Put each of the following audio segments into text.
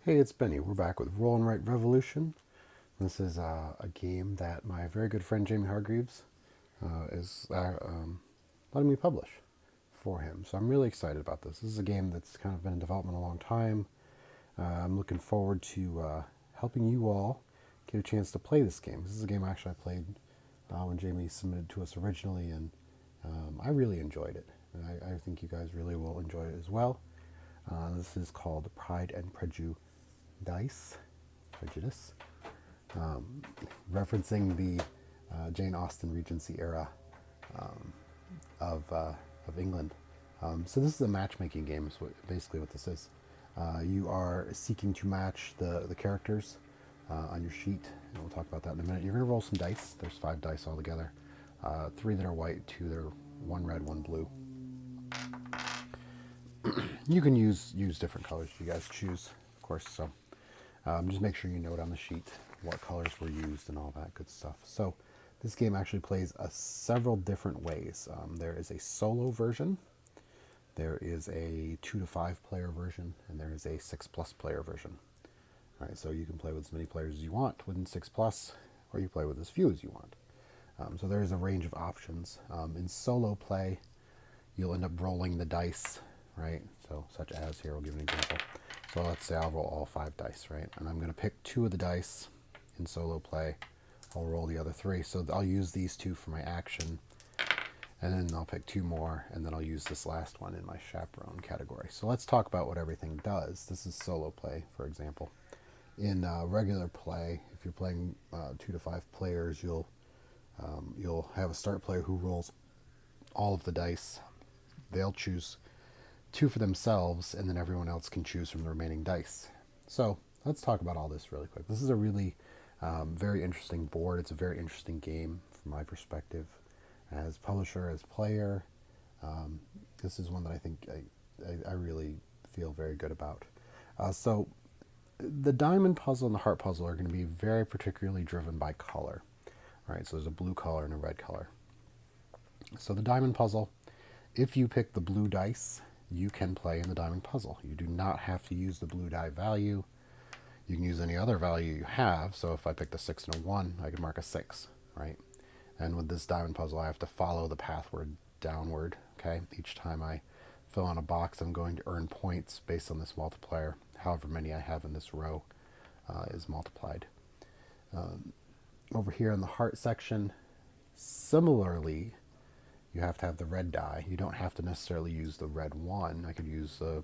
Hey, it's Benny. We're back with Roll and Write Revolution. This is a game that my very good friend Jamie Hargreaves is letting me publish for him. So I'm really excited about this. This is a game that's kind of been in development a long time. I'm looking forward to helping you all get a chance to play this game. This is a game actually I played when Jamie submitted to us originally, and I really enjoyed it. And I think you guys really will enjoy it as well. This is called Pride and Prejudice, referencing the Jane Austen Regency era um, of England. So this is a matchmaking game. Is basically what this is. You are seeking to match the characters on your sheet, and we'll talk about that in a minute. You're going to roll some dice. There's 5 dice altogether. 3 that are white, 2 that are 1 red, 1 blue. You can use different colors you guys choose, of course. So just make sure you note on the sheet what colors were used and all that good stuff. So this game actually plays several different ways. There is a solo version, there is a 2 to 5 player version, and there is a 6+ player version. All right, so you can play with as many players as you want within 6+, or you play with as few as you want. So there is a range of options. In solo play, you'll end up rolling the dice, right? So such as here, we'll give an example. So let's say I'll roll all 5 dice, right? And I'm going to pick 2 of the dice in solo play. I'll roll the other 3. So I'll use these 2 for my action, and then I'll pick 2 more, and then I'll use this last one in my chaperone category. So let's talk about what everything does. This is solo play, for example. In regular play, if you're playing 2 to 5 players, you'll have a start player who rolls all of the dice. They'll choose 2 for themselves, and then everyone else can choose from the remaining dice. So let's talk about all this really quick. This is a really very interesting board. It's a very interesting game from my perspective as publisher, as player. This is one that I think I really feel very good about. So the diamond puzzle and the heart puzzle are going to be very particularly driven by color. All right, so there's a blue color and a red color. So the diamond puzzle, if you pick the blue dice, you can play in the diamond puzzle. You do not have to use the blue die value. You can use any other value you have. So if I pick the 6 and a 1, I can mark a 6, right? And with this diamond puzzle, I have to follow the pathward downward, okay? Each time I fill in a box, I'm going to earn points based on this multiplier. However many I have in this row is multiplied. Over here in the heart section, similarly, you have to have the red die. You don't have to necessarily use the red 1. I could use a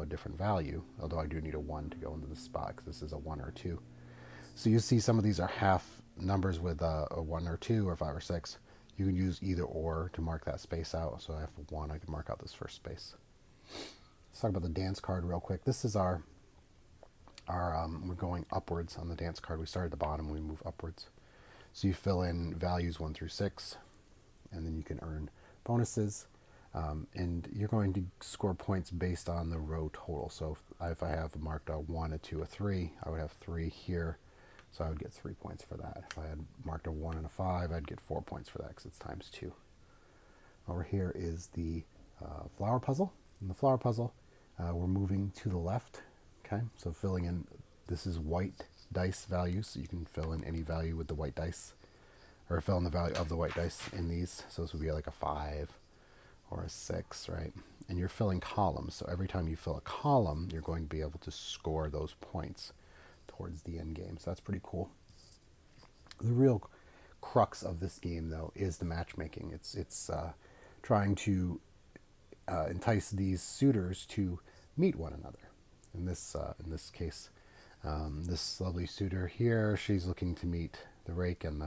different value, although I do need a 1 to go into this spot because this is a 1 or 2. So you see some of these are half numbers with a 1 or 2 or 5 or 6. You can use either or to mark that space out. So I have a 1, I can mark out this first space. Let's talk about the dance card real quick. This is our we're going upwards on the dance card. We start at the bottom, we move upwards. So you fill in values 1 through 6, and then you can earn bonuses. And you're going to score points based on the row total. So if I have marked a 1, a 2, a 3, I would have 3 here. So I would get 3 points for that. If I had marked a 1 and a 5, I'd get 4 points for that because it's times 2. Over here is the flower puzzle. In the flower puzzle, we're moving to the left. Okay, so filling in, this is white dice values, so you can fill in any value with the white dice, or fill in the value of the white dice in these. So this would be like a 5 or a 6, right? And you're filling columns, so every time you fill a column, you're going to be able to score those points towards the end game. So that's pretty cool. The real crux of this game, though, is the matchmaking. It's trying to entice these suitors to meet one another. In this case, this lovely suitor here, she's looking to meet the rake and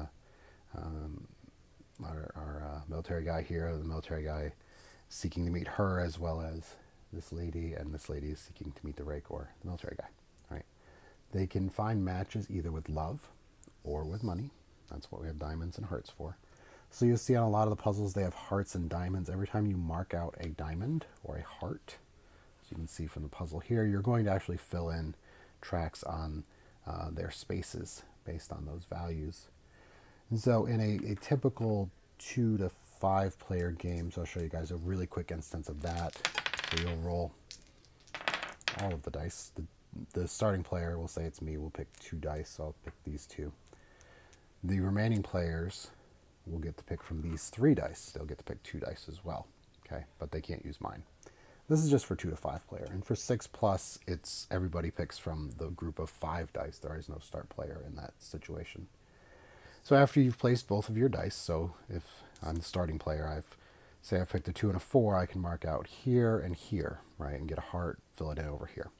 our military guy here. The military guy seeking to meet her, as well as this lady, and this lady is seeking to meet the rake or the military guy. All right. They can find matches either with love or with money. That's what we have diamonds and hearts for. So you'll see on a lot of the puzzles they have hearts and diamonds. Every time you mark out a diamond or a heart, as you can see from the puzzle here, you're going to actually fill in tracks on their spaces based on those values. And so in a typical 2 to 5 player game, so I'll show you guys a really quick instance of that. So you'll roll all of the dice. the starting player, we'll say it's me, will pick 2 dice, so I'll pick these 2. The remaining players will get to pick from these 3 dice. They'll get to pick 2 dice as well, okay? But they can't use mine. This is just for 2 to 5 player, and for 6 plus, it's everybody picks from the group of 5 dice. There is no start player in that situation. So after you've placed both of your dice, so if I'm the starting player, I've picked a 2 and a 4, I can mark out here and here, right, and get a heart, fill it in over here,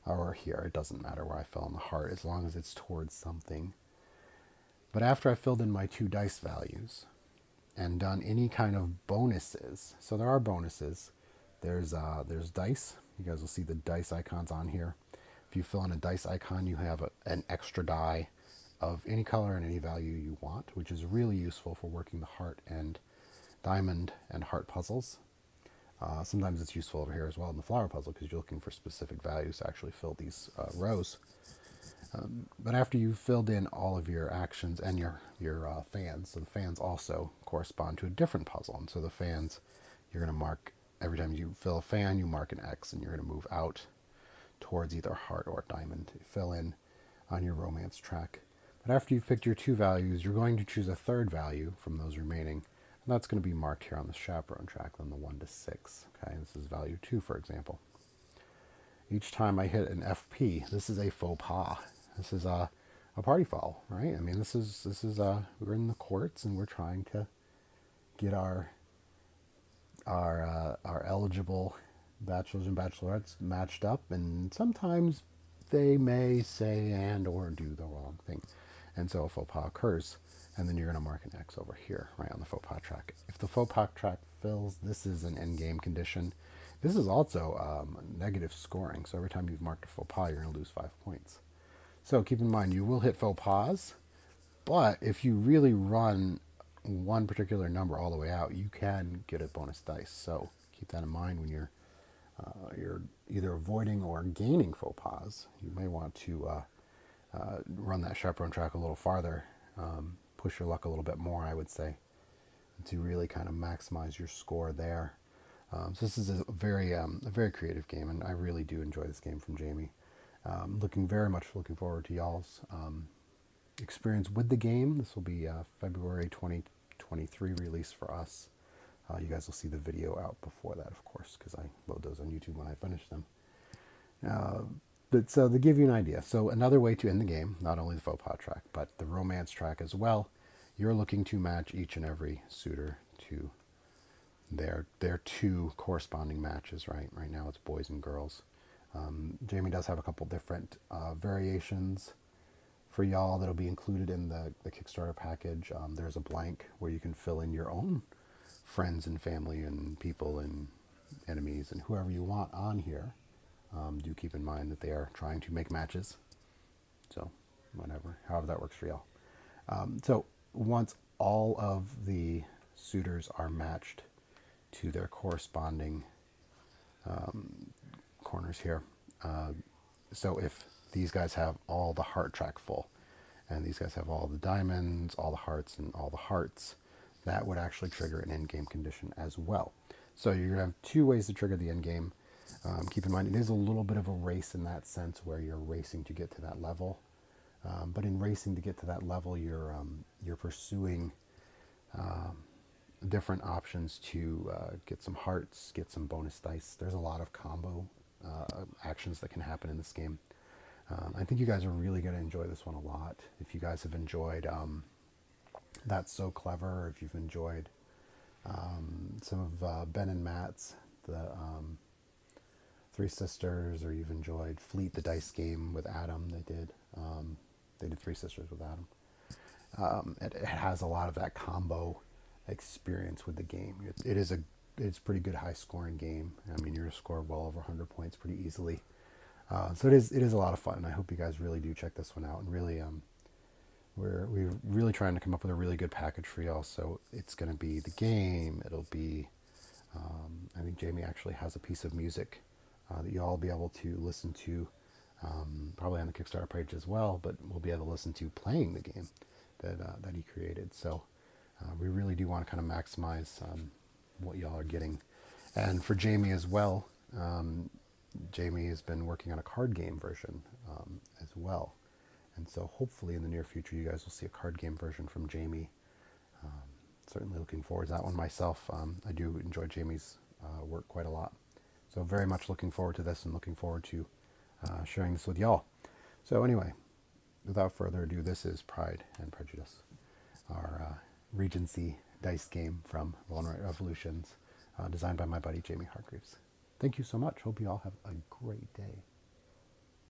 or here. It doesn't matter where I fill in the heart as long as it's towards something. But after I've filled in my 2 dice values and done any kind of bonuses, so there are bonuses. There's dice. You guys will see the dice icons on here. If you fill in a dice icon, you have an extra die of any color and any value you want, which is really useful for working the heart and diamond and heart puzzles. Sometimes it's useful over here as well in the flower puzzle because you're looking for specific values to actually fill these rows. But after you've filled in all of your actions and your fans, so the fans also correspond to a different puzzle. And so the fans, you're going to mark, every time you fill a fan, you mark an X, and you're going to move out towards either heart or diamond to fill in on your romance track. But after you've picked your 2 values, you're going to choose a 3rd value from those remaining. And that's going to be marked here on the Chaperone track, then the 1 to 6. Okay, this is value 2, for example. Each time I hit an FP, this is a faux pas. This is a party foul, right? I mean, this is we're in the courts and we're trying to get our eligible bachelors and bachelorettes matched up, and sometimes they may say and or do the wrong thing, and so a faux pas occurs, and then you're going to mark an X over here, right on the faux pas track. If the faux pas track fills, this is an end game condition. This is also negative scoring, so every time you've marked a faux pas, you're going to lose 5 points. So keep in mind, you will hit faux pas, but if you really run one particular number all the way out, you can get a bonus dice. So keep that in mind when you're either avoiding or gaining faux pas. You may want to run that Chaperone track a little farther, push your luck a little bit more, I would say, to really kind of maximize your score there. So this is a very creative game, and I really do enjoy this game from Jamie. Very much looking forward to y'all's experience with the game. This will be February 2023 release for us. You guys will see the video out before that, of course, because I load those on YouTube when I finish them. But so to give you an idea, so another way to end the game, not only the faux pas track, but the romance track as well, you're looking to match each and every suitor to their 2 corresponding matches, right? Right now it's boys and girls. Jamie does have a couple different variations for y'all that'll be included in the Kickstarter package. There's a blank where you can fill in your own friends and family and people and enemies and whoever you want on here. Do keep in mind that they are trying to make matches. So however that works for y'all. So once all of the suitors are matched to their corresponding corners here. So if these guys have all the heart track full, and these guys have all the diamonds, all the hearts, and all the hearts, that would actually trigger an end game condition as well. So you're going to have 2 ways to trigger the end game. Keep in mind, it is a little bit of a race in that sense where you're racing to get to that level. But in racing to get to that level, you're pursuing different options to get some hearts, get some bonus dice. There's a lot of combo actions that can happen in this game. I think you guys are really going to enjoy this one a lot. If you guys have enjoyed That's So Clever, if you've enjoyed some of Ben and Matt's, the 3 Sisters, or you've enjoyed Fleet, the dice game with Adam, they did 3 Sisters with Adam. It has a lot of that combo experience with the game. It's a pretty good high scoring game. I mean, you're going to score well over 100 points pretty easily. So it is a lot of fun, and I hope you guys really do check this one out. And really, we're really trying to come up with a really good package for y'all. So it's going to be the game. It'll be, I think Jamie actually has a piece of music that y'all will be able to listen to, probably on the Kickstarter page as well. But we'll be able to listen to playing the game that he created. So we really do want to kind of maximize what y'all are getting, and for Jamie as well. Jamie has been working on a card game version as well. And so hopefully in the near future, you guys will see a card game version from Jamie. Certainly looking forward to that one myself. I do enjoy Jamie's work quite a lot. So very much looking forward to this and looking forward to sharing this with y'all. So anyway, without further ado, this is Pride and Prejudice, our Regency dice game from Walnut Revolutions, designed by my buddy Jamie Hargreaves. Thank you so much. Hope you all have a great day.